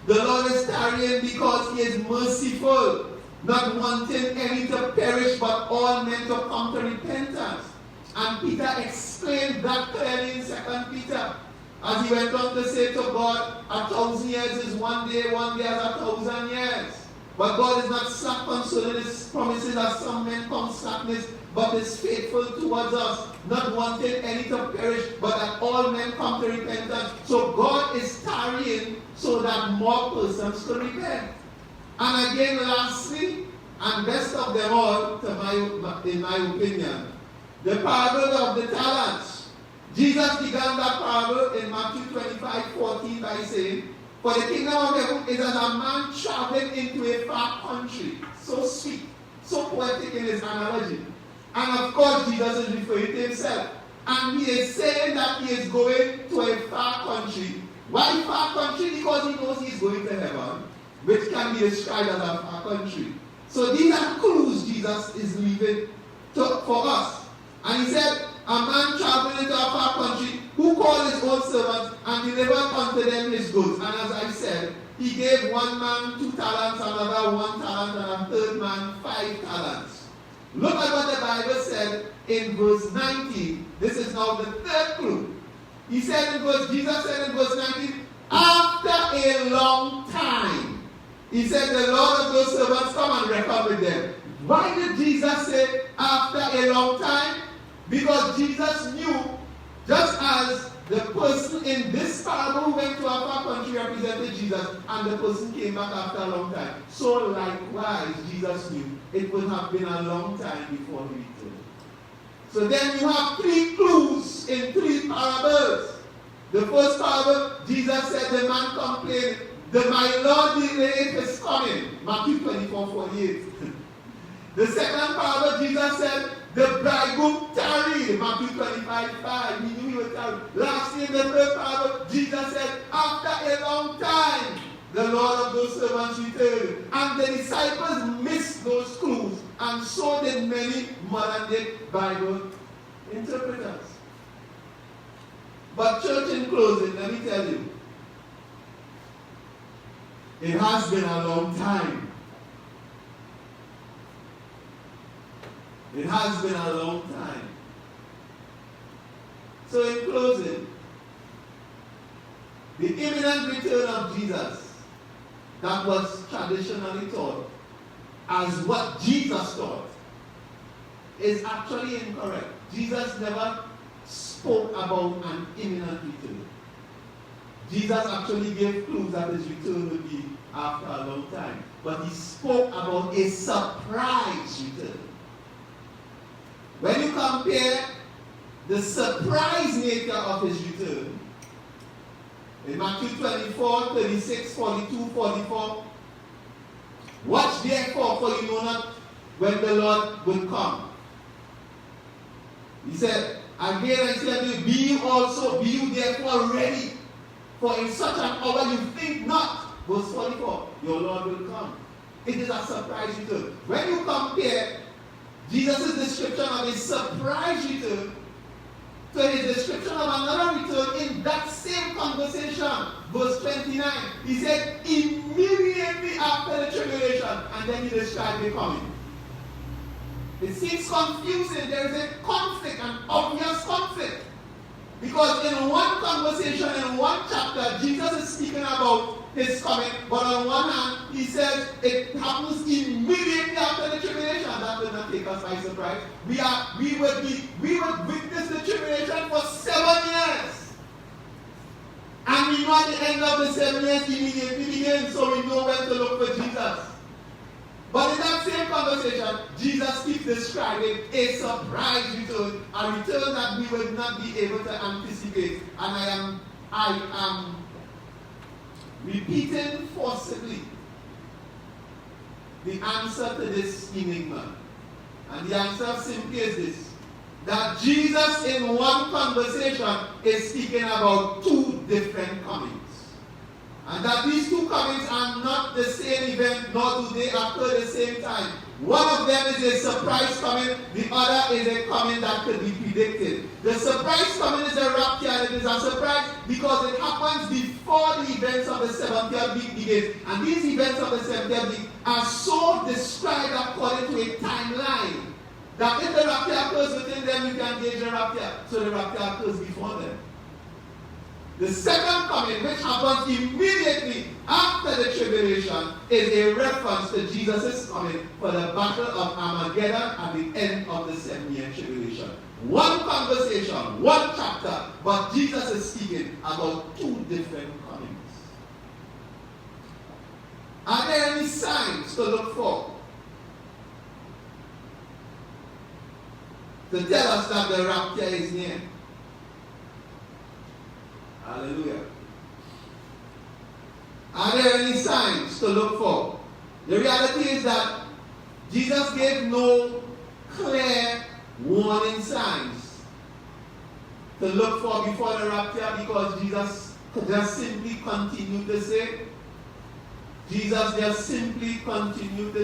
The Lord is tarrying because he is merciful, not wanting any to perish, but all men to come to repentance. And Peter explained that clearly in 2 Peter. As he went on to say to God, 1,000 years is one day as 1,000 years. But God is not slack concerning his promises, as some men count slackness, but is faithful towards us, not wanting any to perish, but that all men come to repentance. So God is tarrying so that more persons could repent. And again, lastly, and best of them all, in my opinion, the parable of the talents. Jesus began that parable in Matthew 25:14 by saying, for the kingdom of heaven is as a man traveling into a far country. So sweet, so poetic in his analogy. And of course, Jesus is referring to himself. And he is saying that he is going to a far country. Why far country? Because he knows he is going to heaven, which can be described as a far country. So these are clues Jesus is leaving for us. And he said, a man traveling into a far country who called his own servants and delivered unto them his goods. And as I said, he gave one man 2 talents, another 1 talent, and a third man 5 talents. Look at what the Bible said in verse 19. This is now the third clue. Jesus said in verse 19, after a long time, he said, the Lord of those servants come and reckon with them. Why did Jesus say after a long time? Because Jesus knew, just as the person in this parable who went to a far country represented Jesus, and the person came back after a long time. So likewise, Jesus knew it would have been a long time before he returned. So then you have 3 clues in 3 parables. The first parable, Jesus said the man complained, my Lord delayed his coming. Matthew 24:48. The second parable, Jesus said, the bridegroom tarried. Matthew 25:5. He knew he would tarry. Lastly, in the third parable, Jesus said, after a long time, the Lord of those servants returned. And the disciples missed those clues. And so did many modern-day Bible interpreters. But church, in closing, let me tell you, it has been a long time. It has been a long time. So in closing, the imminent return of Jesus that was traditionally taught as what Jesus taught is actually incorrect. Jesus never spoke about an imminent return. Jesus actually gave clues that his return would be after a long time. But he spoke about a surprise return. When you compare the surprise nature of his return, in Matthew 24, 36, 42, 44, watch therefore, for you know not when the Lord will come. He said, again I say unto you, be you therefore ready, for in such an hour you think not. Verse 44, your Lord will come. It is a surprise return. When you compare Jesus' description of his surprise return to his description of another return in that same conversation, verse 29, he said, immediately after the tribulation, and then he described the coming. It seems confusing. There is a conflict, an obvious conflict. Because in one conversation, in one chapter, Jesus is speaking about his coming, but on one hand, he says it happens immediately after the tribulation. That will not take us by surprise. We would witness the tribulation for 7 years. And we know at the end of the 7 years immediately begins, so we know when to look for Jesus. But in that same conversation, Jesus keeps describing a surprise return, a return that we will not be able to anticipate. And I am repeating forcibly the answer to this enigma. And the answer simply is this: that Jesus in one conversation is speaking about two different comings. And that these two comings are not the same event, nor do they occur at the same time. One of them is a surprise coming, the other is a coming that could be predicted. The surprise coming is a rapture, and it is a surprise because it happens before the events of the 70th week begins. And these events of the 70th week are so described according to a timeline that if the rapture occurs within them, you can gauge the rapture. So the rapture occurs before them. The second coming, which happens immediately after the tribulation, is a reference to Jesus' coming for the battle of Armageddon at the end of the 7-year tribulation. One conversation, one chapter, but Jesus is speaking about two different comings. Are there any signs to look for to tell us that the rapture is near? Hallelujah. Are there any signs to look for? The reality is that Jesus gave no clear warning signs to look for before the rapture, because Jesus just simply continued to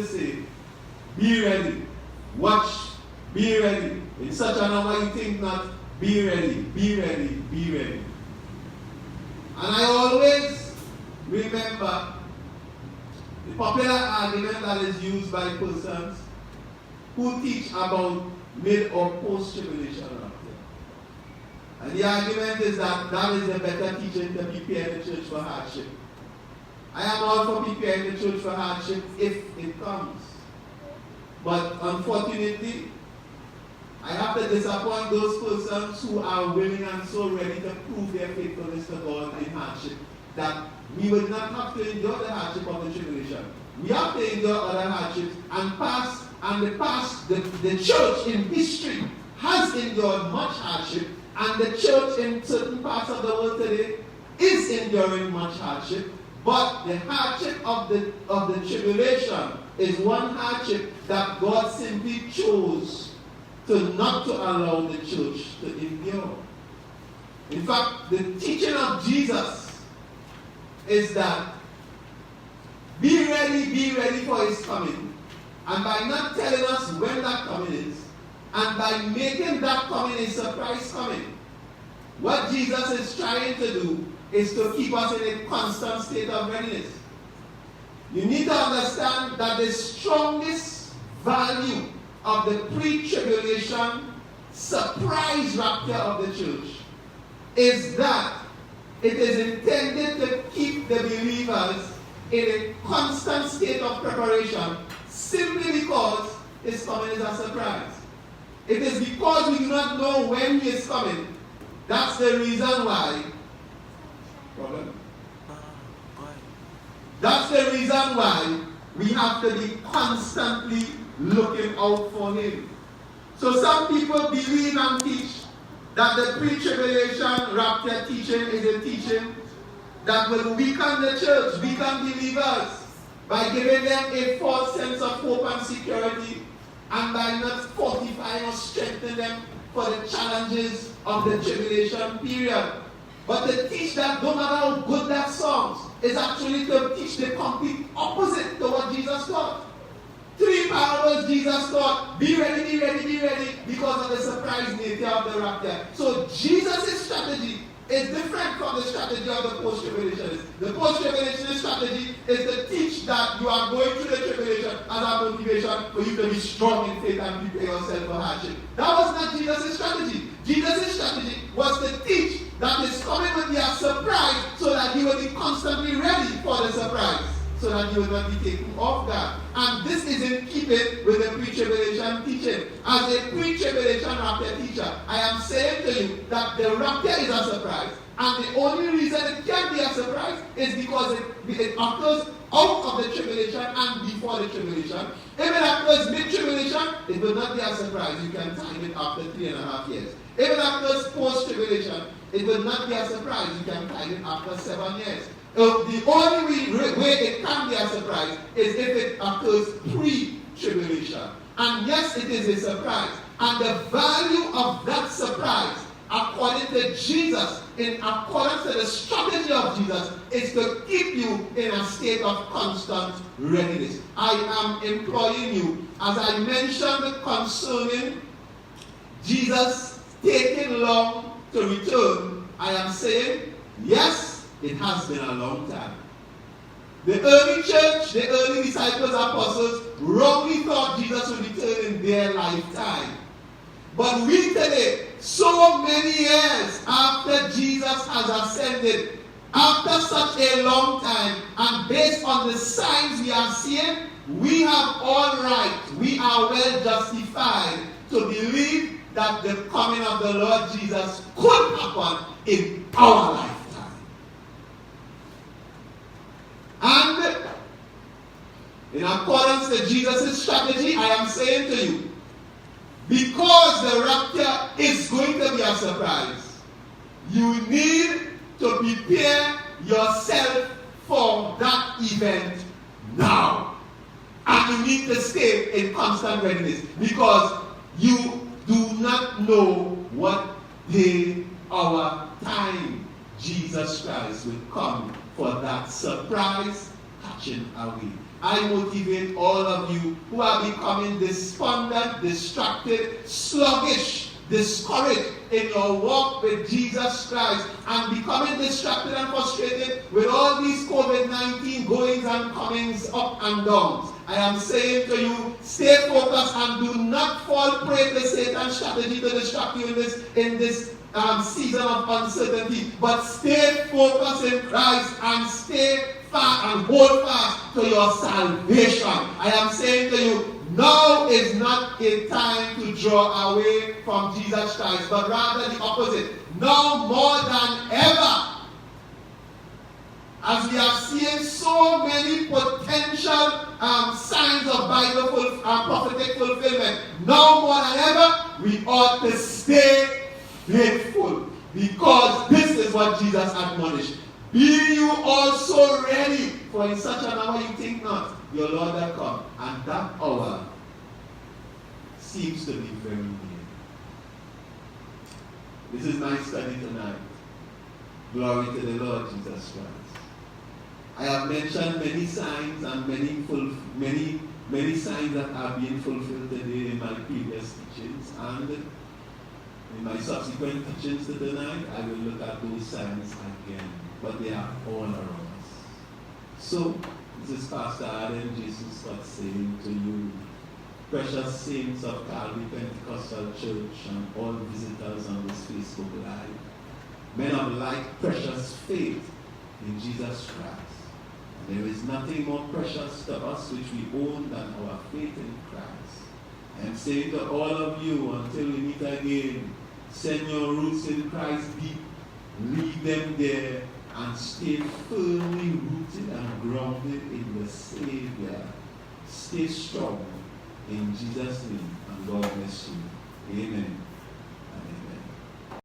say, be ready, watch, be ready. In such an hour you think not, be ready, be ready, be ready. And I always remember the popular argument that is used by persons who teach about mid or post-tribulation rapture. And the argument is that that is a better teaching to prepare the church for hardship. I am all for preparing the church for hardship if it comes. But unfortunately, I have to disappoint those persons who are willing and so ready to prove their faithfulness to God in hardship, that we would not have to endure the hardship of the tribulation. We have to endure other hardships the church in history has endured much hardship, and the church in certain parts of the world today is enduring much hardship. But the hardship of the tribulation is one hardship that God simply chose not to allow the church to endure. In fact, the teaching of Jesus is that be ready for his coming. And by not telling us when that coming is, and by making that coming a surprise coming, what Jesus is trying to do is to keep us in a constant state of readiness. You need to understand that the strongest value of the pre-tribulation surprise rapture of the church is that it is intended to keep the believers in a constant state of preparation, simply because his coming is a surprise. It is because we do not know when he is coming. That's the reason why. That's the reason why we have to be constantly looking out for him. So some people believe and teach that the pre-tribulation rapture teaching is a teaching that will weaken the church, weaken believers, by giving them a false sense of hope and security, and by not fortifying or strengthening them for the challenges of the tribulation period. But to teach that no matter how good that sounds is actually to teach the complete opposite to what Jesus taught. 3 parables Jesus taught: be ready, be ready, be ready, because of the surprise nature of the rapture. So Jesus' strategy is different from the strategy of the post-tribulationists. The post-tribulationist strategy is to teach that you are going through the tribulation as a motivation for you to be strong in faith and prepare yourself for hardship. That was not Jesus' strategy. Jesus' strategy was to teach that his coming would be a surprise so that you will be constantly ready for the surprise, so that you will not be taken off guard. And this is in keeping with the pre-tribulation teaching. As a pre-tribulation rapture teacher, I am saying to you that the rapture is a surprise. And the only reason it can be a surprise is because it occurs out of the tribulation and before the tribulation. If it occurs mid-tribulation, it will not be a surprise. You can time it after 3.5 years. If it occurs post-tribulation, it will not be a surprise. You can time it after 7 years. The only way it can be a surprise is if it occurs pre-tribulation. And yes, it is a surprise. And the value of that surprise, according to Jesus, in accordance to the strategy of Jesus, is to keep you in a state of constant readiness. I am imploring you, as I mentioned concerning Jesus taking long to return, I am saying, yes, it has been a long time. The early church, the early disciples, apostles, wrongly thought Jesus would return in their lifetime. But we today, so many years after Jesus has ascended, after such a long time, and based on the signs we are seeing, we have all right, we are well justified to believe that the coming of the Lord Jesus could happen in our lifetime. And in accordance to Jesus' strategy, I am saying to you, because the rapture is going to be a surprise, you need to prepare yourself for that event now. And you need to stay in constant readiness, because you do not know what day or time Jesus Christ will come for that surprise catching away. I motivate all of you who are becoming despondent, distracted, sluggish, discouraged in your walk with Jesus Christ, and becoming distracted and frustrated with all these COVID-19 goings and comings up and downs. I am saying to you, stay focused and do not fall prey to Satan's strategy to distract you in this season of uncertainty, but stay focused in Christ and stay fast and hold fast to your salvation. I am saying to you, now is not a time to draw away from Jesus Christ, but rather the opposite. Now more than ever, as we are seeing so many potential signs of Bible prophetic fulfillment, now more than ever, we ought to stay faithful, because this is what Jesus admonished. Be you also ready, for in such an hour you think not, your Lord hath come. And that hour seems to be very near. This is my study tonight. Glory to the Lord Jesus Christ. I have mentioned many signs and many signs that are being fulfilled today in my previous teachings, and in my subsequent teachings tonight, I will look at those signs again. But they are all around us. So, this is Pastor Adam Jason Scott saying to you, precious saints of Calvary Pentecostal Church and all visitors on this Facebook Live, men of like precious faith in Jesus Christ. There is nothing more precious to us which we own than our faith in Christ. I am saying to all of you, until we meet again, send your roots in Christ deep, leave them there, and stay firmly rooted and grounded in the Savior. Stay strong in Jesus' name, and God bless you. Amen.